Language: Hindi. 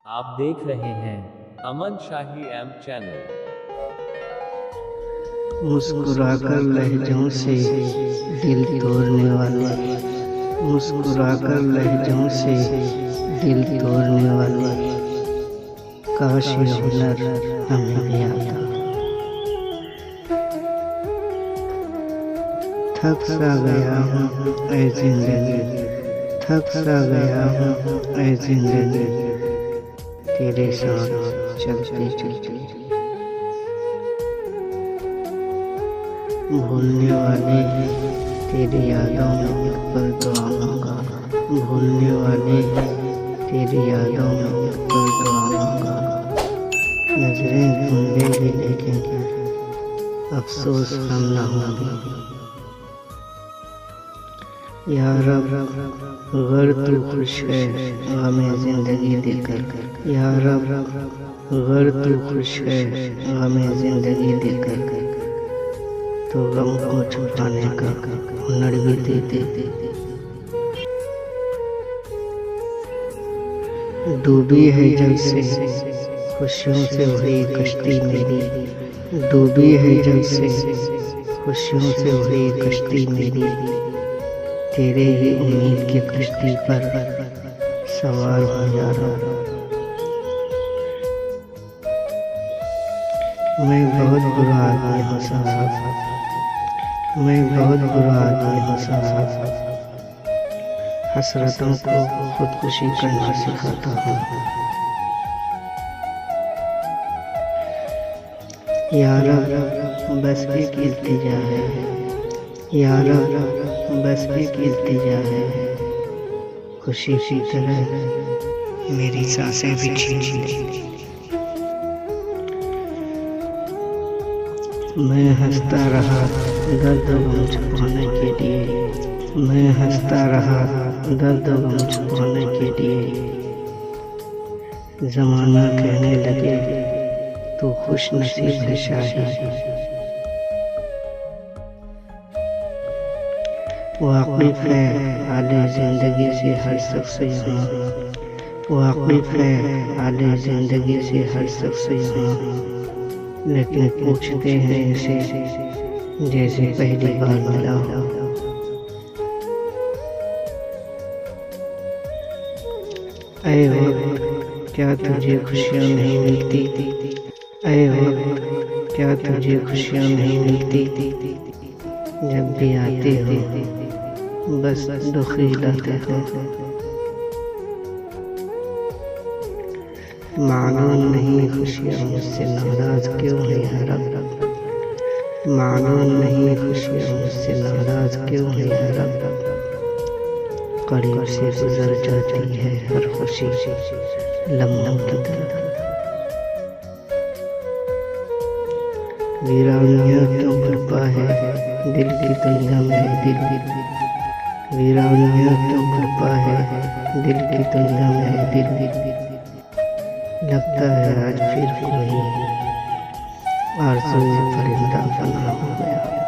आप देख रहे हैं अमन शाही एम चैनल। मुस्कुराकर लहजों से दिल तोड़ने वाले, मुस्कुराकर लहजों से दिल तोड़ने वाले, काश ये हुनर हमें भी आता। थक सा गया हूँ ऐ जिंदगी, थक सा गया हूँ ऐ जिंदगी, तेरे साथ चलते चलते। भूलने वाले तेरी यादों में एक पल तो आऊँगा, भूलने वाले तेरी यादों में एक पल तो आऊँगा। नजरें ढूंढेगी लेकिन अफसोस हम न होंगे। या रब अगर तू खुश है गमे जिंदगी देकर, या रब अगर तू खुश है गमे जिंदगी देकर, तो गम को छुपाने का हुनर भी दे दे। डूबी है जब से खुशियों से भरी कश्ती मेरी, डूबी है जब से खुशियों से भरी कश्ती मेरी, तेरे ही उम्मीद की कश्ती पर सवार हो जा रहा। मैं बहुत बुरा आदमी हूँ साहब, मैं बहुत बुरा आदमी हूँ साहब, हसरतों को खुदकुशी करना सिखाता हूँ। या रब बस एक इल्तिजा है, या रब बस एक इल्तिजा है, खुशी की तरह मेरी सांसें भी छीन ले। मैं हंसता रहा दर्द गम छुपाने के लिए, मैं हंसता रहा दर्द गम छुपाने के लिए, ज़माना कहने लगे तू खुश नसीब है शाही। वाकिफ है हाले ज़िंदगी से हर शख्स यहाँ, वाकिफ है हाले ज़िंदगी से हर शख्स यहाँ, लेकिन पूछते हैं इसे जैसे पहली बार मिला हो। ऐ वक्त क्या तुझे खुशियाँ नहीं मिलती, ऐ वक्त क्या तुझे खुशियाँ नहीं मिलती, जब भी आते हो बस दुखी लाते हो। मालूम नहीं खुशियाँ मुझसे नाराज क्यों है या रब, मालूम नहीं खुशियाँ मुझसे नाराज क्यों है या रब, करीब से गुजर जाती है हर खुशी लम्हों की तरह। वीरानियाँ क्यों बरपा है दिल की दुनिया में, दिल वीरानियाँ क्यों बरपा है दिल की दुनिया में, दिल लगता है आज फिर कोई आरज़ू परिंदा बना हो गया।